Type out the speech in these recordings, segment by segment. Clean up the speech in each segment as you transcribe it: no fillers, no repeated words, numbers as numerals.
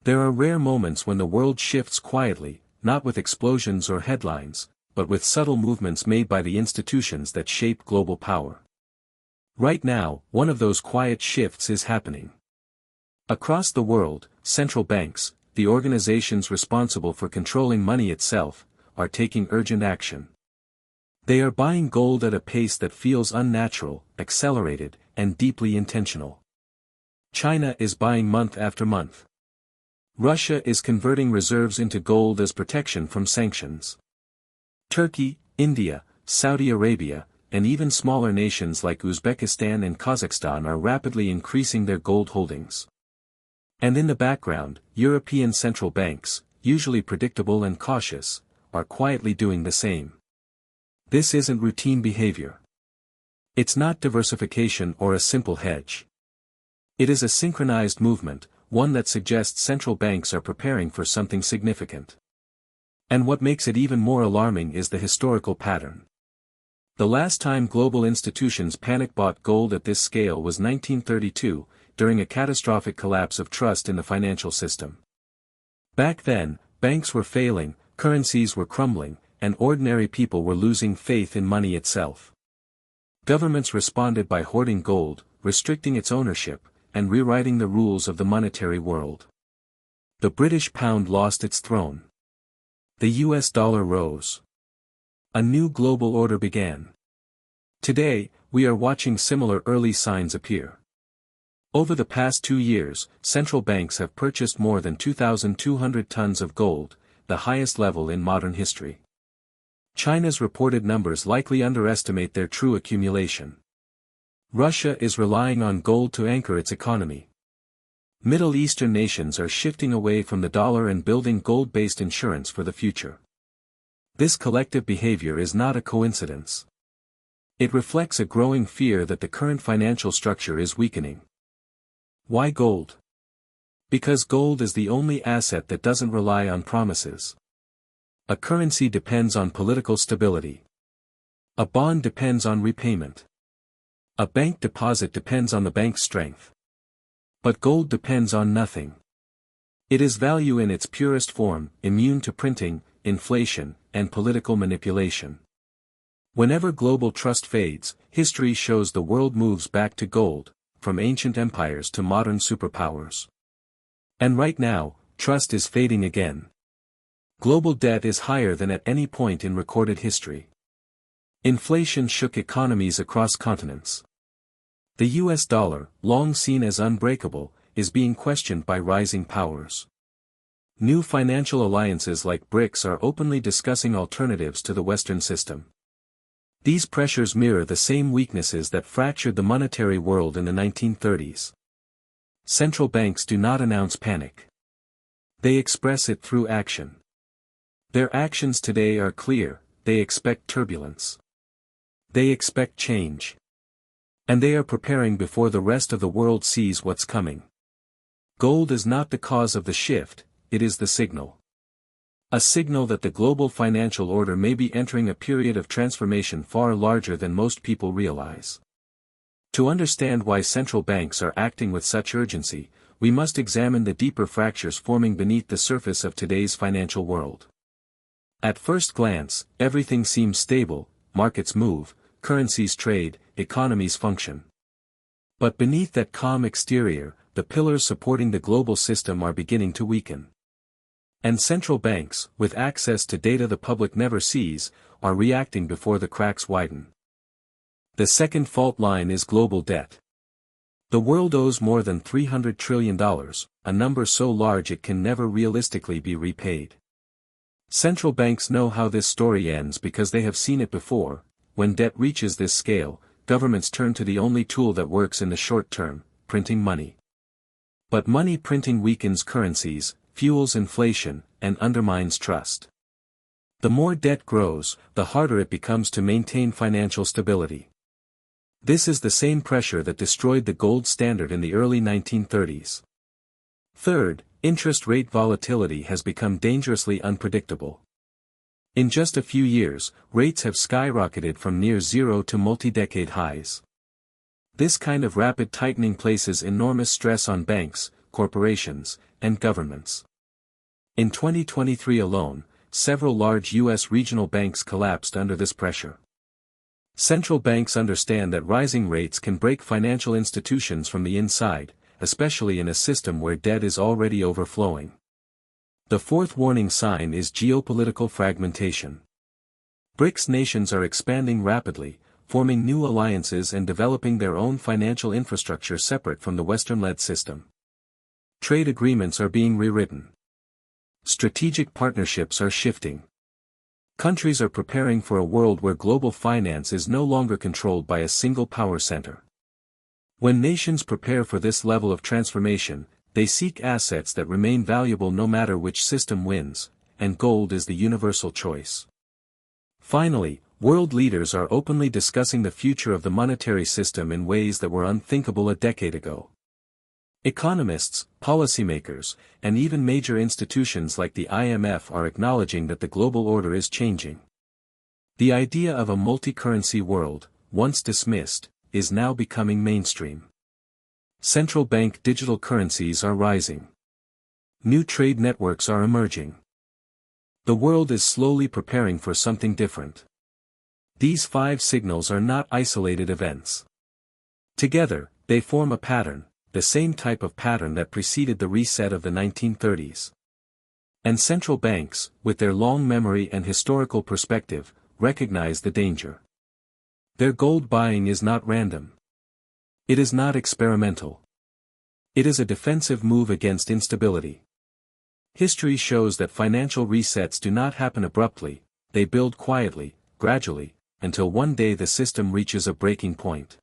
There are rare moments when the world shifts quietly, not with explosions or headlines, but with subtle movements made by the institutions that shape global power. Right now, one of those quiet shifts is happening. Across the world, central banks, the organizations responsible for controlling money itself, are taking urgent action. They are buying gold at a pace that feels unnatural, accelerated, and deeply intentional. China is buying month after month. Russia is converting reserves into gold as protection from sanctions. Turkey, India, Saudi Arabia, and even smaller nations like Uzbekistan and Kazakhstan are rapidly increasing their gold holdings. And in the background, European central banks, usually predictable and cautious, are quietly doing the same. This isn't routine behavior. It's not diversification or a simple hedge. It is a synchronized movement, one that suggests central banks are preparing for something significant. And what makes it even more alarming is the historical pattern. The last time global institutions panic-bought gold at this scale was 1932, during a catastrophic collapse of trust in the financial system. Back then, banks were failing, currencies were crumbling, and ordinary people were losing faith in money itself. Governments responded by hoarding gold, restricting its ownership, and rewriting the rules of the monetary world. The British pound lost its throne. The US dollar rose. A new global order began. Today, we are watching similar early signs appear. Over the past 2 years, central banks have purchased more than 2,200 tons of gold, the highest level in modern history. China's reported numbers likely underestimate their true accumulation. Russia is relying on gold to anchor its economy. Middle Eastern nations are shifting away from the dollar and building gold-based insurance for the future. This collective behavior is not a coincidence. It reflects a growing fear that the current financial structure is weakening. Why gold? Because gold is the only asset that doesn't rely on promises. A currency depends on political stability. A bond depends on repayment. A bank deposit depends on the bank's strength. But gold depends on nothing. It is value in its purest form, immune to printing, inflation, and political manipulation. Whenever global trust fades, history shows the world moves back to gold, from ancient empires to modern superpowers. And right now, trust is fading again. Global debt is higher than at any point in recorded history. Inflation shook economies across continents. The US dollar, long seen as unbreakable, is being questioned by rising powers. New financial alliances like BRICS are openly discussing alternatives to the Western system. These pressures mirror the same weaknesses that fractured the monetary world in the 1930s. Central banks do not announce panic. They express it through action. Their actions today are clear: they expect turbulence. They expect change. And they are preparing before the rest of the world sees what's coming. Gold is not the cause of the shift, it is the signal. A signal that the global financial order may be entering a period of transformation far larger than most people realize. To understand why central banks are acting with such urgency, we must examine the deeper fractures forming beneath the surface of today's financial world. At first glance, everything seems stable: markets move, currencies trade, economies function. But beneath that calm exterior, the pillars supporting the global system are beginning to weaken. And central banks, with access to data the public never sees, are reacting before the cracks widen. The second fault line is global debt. The world owes more than $300 trillion, a number so large it can never realistically be repaid. Central banks know how this story ends because they have seen it before. When debt reaches this scale, governments turn to the only tool that works in the short term: printing money. But money printing weakens currencies, fuels inflation, and undermines trust. The more debt grows, the harder it becomes to maintain financial stability. This is the same pressure that destroyed the gold standard in the early 1930s. Third, interest rate volatility has become dangerously unpredictable. In just a few years, rates have skyrocketed from near zero to multi-decade highs. This kind of rapid tightening places enormous stress on banks, corporations, and governments. In 2023 alone, several large U.S. regional banks collapsed under this pressure. Central banks understand that rising rates can break financial institutions from the inside, especially in a system where debt is already overflowing. The fourth warning sign is geopolitical fragmentation. BRICS nations are expanding rapidly, forming new alliances and developing their own financial infrastructure separate from the Western-led system. Trade agreements are being rewritten. Strategic partnerships are shifting. Countries are preparing for a world where global finance is no longer controlled by a single power center. When nations prepare for this level of transformation, they seek assets that remain valuable no matter which system wins, and gold is the universal choice. Finally, world leaders are openly discussing the future of the monetary system in ways that were unthinkable a decade ago. Economists, policymakers, and even major institutions like the IMF are acknowledging that the global order is changing. The idea of a multi-currency world, once dismissed, is now becoming mainstream. Central bank digital currencies are rising. New trade networks are emerging. The world is slowly preparing for something different. These 5 signals are not isolated events. Together, they form a pattern, the same type of pattern that preceded the reset of the 1930s. And central banks, with their long memory and historical perspective, recognize the danger. Their gold buying is not random. It is not experimental. It is a defensive move against instability. History shows that financial resets do not happen abruptly, they build quietly, gradually, until one day the system reaches a breaking point.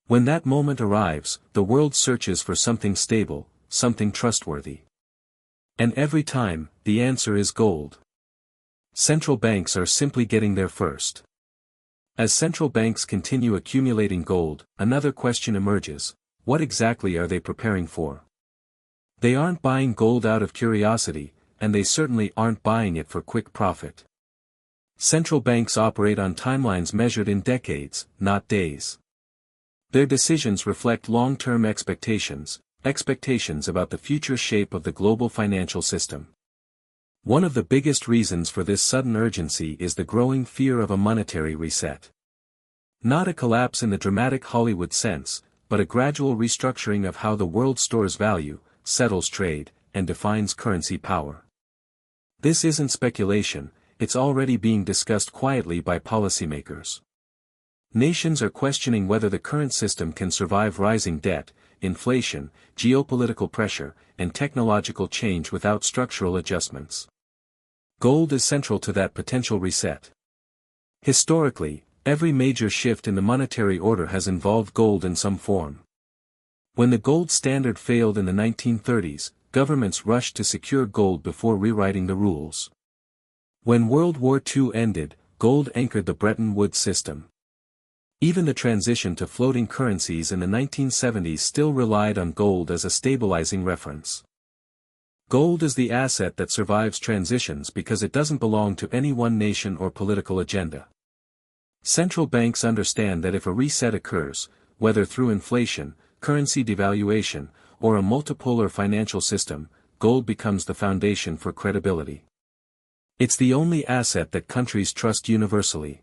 When that moment arrives, the world searches for something stable, something trustworthy. And every time, the answer is gold. Central banks are simply getting there first. As central banks continue accumulating gold, another question emerges: what exactly are they preparing for? They aren't buying gold out of curiosity, and they certainly aren't buying it for quick profit. Central banks operate on timelines measured in decades, not days. Their decisions reflect long-term expectations about the future shape of the global financial system. One of the biggest reasons for this sudden urgency is the growing fear of a monetary reset. Not a collapse in the dramatic Hollywood sense, but a gradual restructuring of how the world stores value, settles trade, and defines currency power. This isn't speculation, it's already being discussed quietly by policymakers. Nations are questioning whether the current system can survive rising debt, inflation, geopolitical pressure, and technological change without structural adjustments. Gold is central to that potential reset. Historically, every major shift in the monetary order has involved gold in some form. When the gold standard failed in the 1930s, governments rushed to secure gold before rewriting the rules. When World War II ended, gold anchored the Bretton Woods system. Even the transition to floating currencies in the 1970s still relied on gold as a stabilizing reference. Gold is the asset that survives transitions because it doesn't belong to any one nation or political agenda. Central banks understand that if a reset occurs, whether through inflation, currency devaluation, or a multipolar financial system, gold becomes the foundation for credibility. It's the only asset that countries trust universally.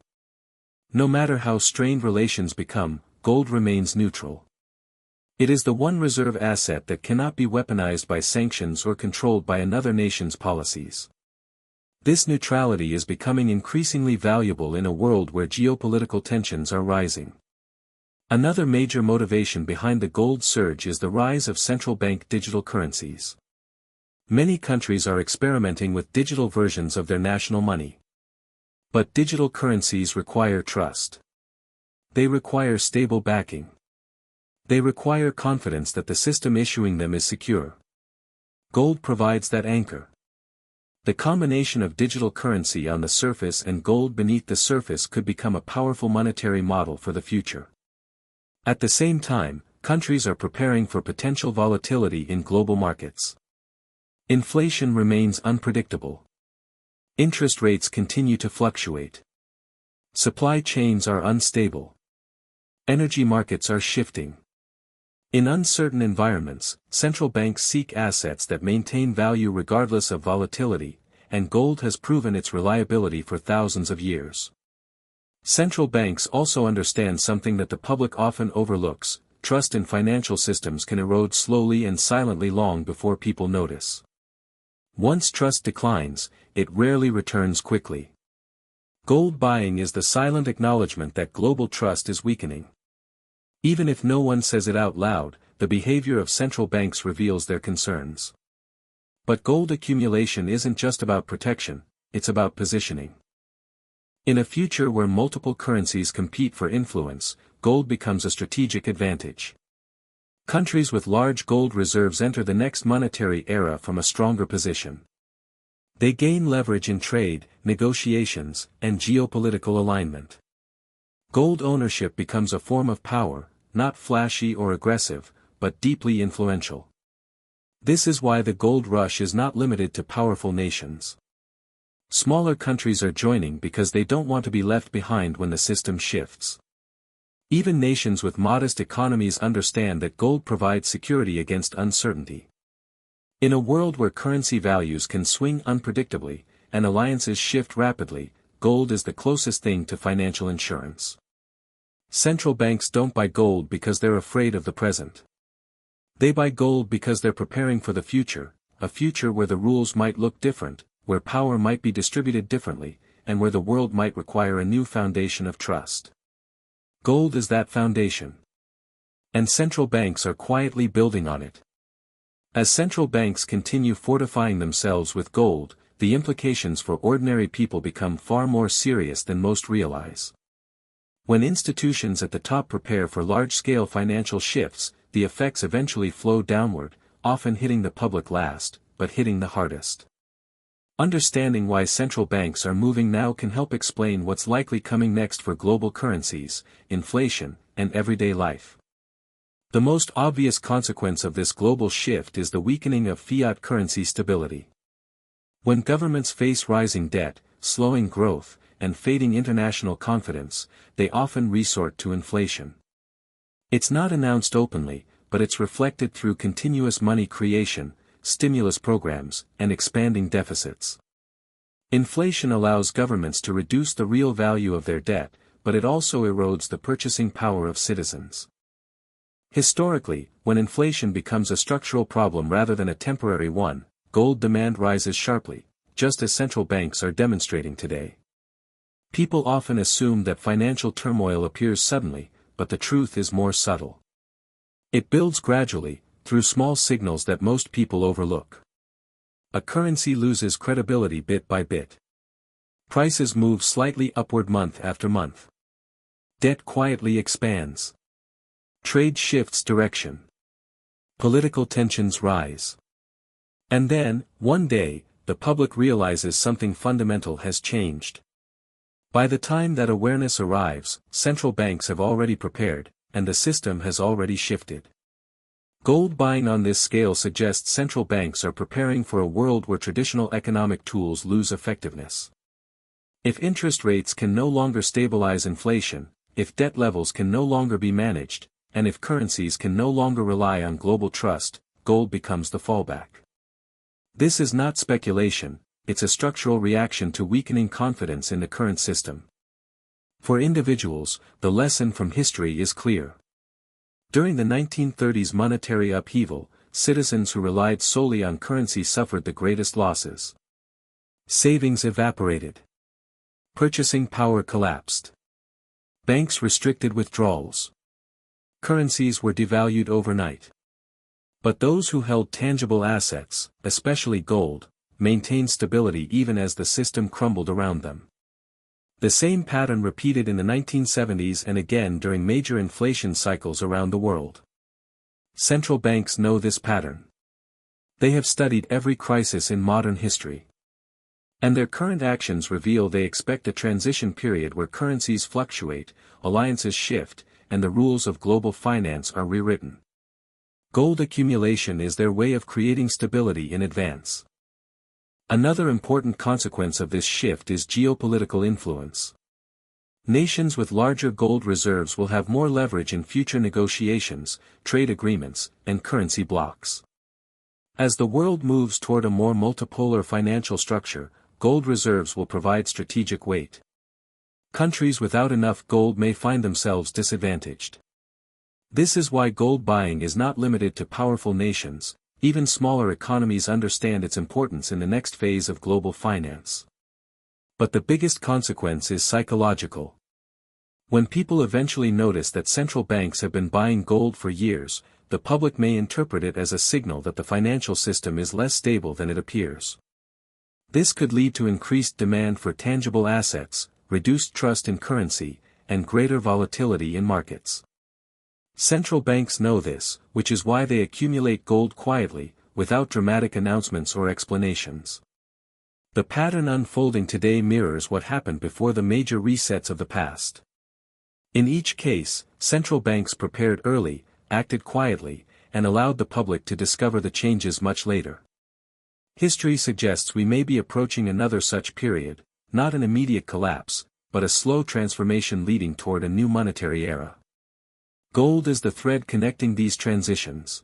No matter how strained relations become, gold remains neutral. It is the one reserve asset that cannot be weaponized by sanctions or controlled by another nation's policies. This neutrality is becoming increasingly valuable in a world where geopolitical tensions are rising. Another major motivation behind the gold surge is the rise of central bank digital currencies. Many countries are experimenting with digital versions of their national money. But digital currencies require trust. They require stable backing. They require confidence that the system issuing them is secure. Gold provides that anchor. The combination of digital currency on the surface and gold beneath the surface could become a powerful monetary model for the future. At the same time, countries are preparing for potential volatility in global markets. Inflation remains unpredictable. Interest rates continue to fluctuate. Supply chains are unstable. Energy markets are shifting. In uncertain environments, central banks seek assets that maintain value regardless of volatility, and gold has proven its reliability for thousands of years. Central banks also understand something that the public often overlooks: trust in financial systems can erode slowly and silently long before people notice. Once trust declines, it rarely returns quickly. Gold buying is the silent acknowledgement that global trust is weakening. Even if no one says it out loud, the behavior of central banks reveals their concerns. But gold accumulation isn't just about protection, it's about positioning. In a future where multiple currencies compete for influence, gold becomes a strategic advantage. Countries with large gold reserves enter the next monetary era from a stronger position. They gain leverage in trade, negotiations, and geopolitical alignment. Gold ownership becomes a form of power, not flashy or aggressive, but deeply influential. This is why the gold rush is not limited to powerful nations. Smaller countries are joining because they don't want to be left behind when the system shifts. Even nations with modest economies understand that gold provides security against uncertainty. In a world where currency values can swing unpredictably, and alliances shift rapidly, gold is the closest thing to financial insurance. Central banks don't buy gold because they're afraid of the present. They buy gold because they're preparing for the future, a future where the rules might look different, where power might be distributed differently, and where the world might require a new foundation of trust. Gold is that foundation. And central banks are quietly building on it. As central banks continue fortifying themselves with gold, the implications for ordinary people become far more serious than most realize. When institutions at the top prepare for large-scale financial shifts, the effects eventually flow downward, often hitting the public last, but hitting the hardest. Understanding why central banks are moving now can help explain what's likely coming next for global currencies, inflation, and everyday life. The most obvious consequence of this global shift is the weakening of fiat currency stability. When governments face rising debt, slowing growth, and fading international confidence, they often resort to inflation. It's not announced openly, but it's reflected through continuous money creation, stimulus programs, and expanding deficits. Inflation allows governments to reduce the real value of their debt, but it also erodes the purchasing power of citizens. Historically, when inflation becomes a structural problem rather than a temporary one, gold demand rises sharply, just as central banks are demonstrating today. People often assume that financial turmoil appears suddenly, but the truth is more subtle. It builds gradually, through small signals that most people overlook. A currency loses credibility bit by bit. Prices move slightly upward month after month. Debt quietly expands. Trade shifts direction. Political tensions rise. And then, one day, the public realizes something fundamental has changed. By the time that awareness arrives, central banks have already prepared, and the system has already shifted. Gold buying on this scale suggests central banks are preparing for a world where traditional economic tools lose effectiveness. If interest rates can no longer stabilize inflation, if debt levels can no longer be managed, and if currencies can no longer rely on global trust, gold becomes the fallback. This is not speculation, it's a structural reaction to weakening confidence in the current system. For individuals, the lesson from history is clear. During the 1930s monetary upheaval, citizens who relied solely on currency suffered the greatest losses. Savings evaporated. Purchasing power collapsed. Banks restricted withdrawals. Currencies were devalued overnight. But those who held tangible assets, especially gold, maintained stability even as the system crumbled around them. The same pattern repeated in the 1970s and again during major inflation cycles around the world. Central banks know this pattern. They have studied every crisis in modern history. And their current actions reveal they expect a transition period where currencies fluctuate, alliances shift, and the rules of global finance are rewritten. Gold accumulation is their way of creating stability in advance. Another important consequence of this shift is geopolitical influence. Nations with larger gold reserves will have more leverage in future negotiations, trade agreements, and currency blocks. As the world moves toward a more multipolar financial structure, gold reserves will provide strategic weight. Countries without enough gold may find themselves disadvantaged. This is why gold buying is not limited to powerful nations. Even smaller economies understand its importance in the next phase of global finance. But the biggest consequence is psychological. When people eventually notice that central banks have been buying gold for years, the public may interpret it as a signal that the financial system is less stable than it appears. This could lead to increased demand for tangible assets, reduced trust in currency, and greater volatility in markets. Central banks know this, which is why they accumulate gold quietly, without dramatic announcements or explanations. The pattern unfolding today mirrors what happened before the major resets of the past. In each case, central banks prepared early, acted quietly, and allowed the public to discover the changes much later. History suggests we may be approaching another such period, not an immediate collapse, but a slow transformation leading toward a new monetary era. Gold is the thread connecting these transitions.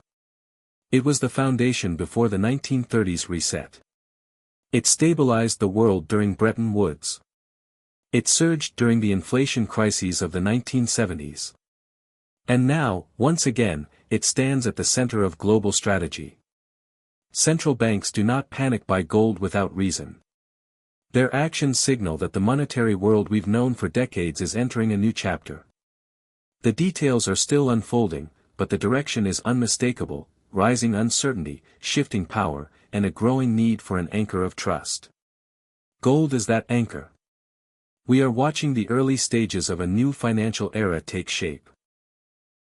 It was the foundation before the 1930s reset. It stabilized the world during Bretton Woods. It surged during the inflation crises of the 1970s. And now, once again, it stands at the center of global strategy. Central banks do not panic buy gold without reason. Their actions signal that the monetary world we've known for decades is entering a new chapter. The details are still unfolding, but the direction is unmistakable: rising uncertainty, shifting power, and a growing need for an anchor of trust. Gold is that anchor. We are watching the early stages of a new financial era take shape.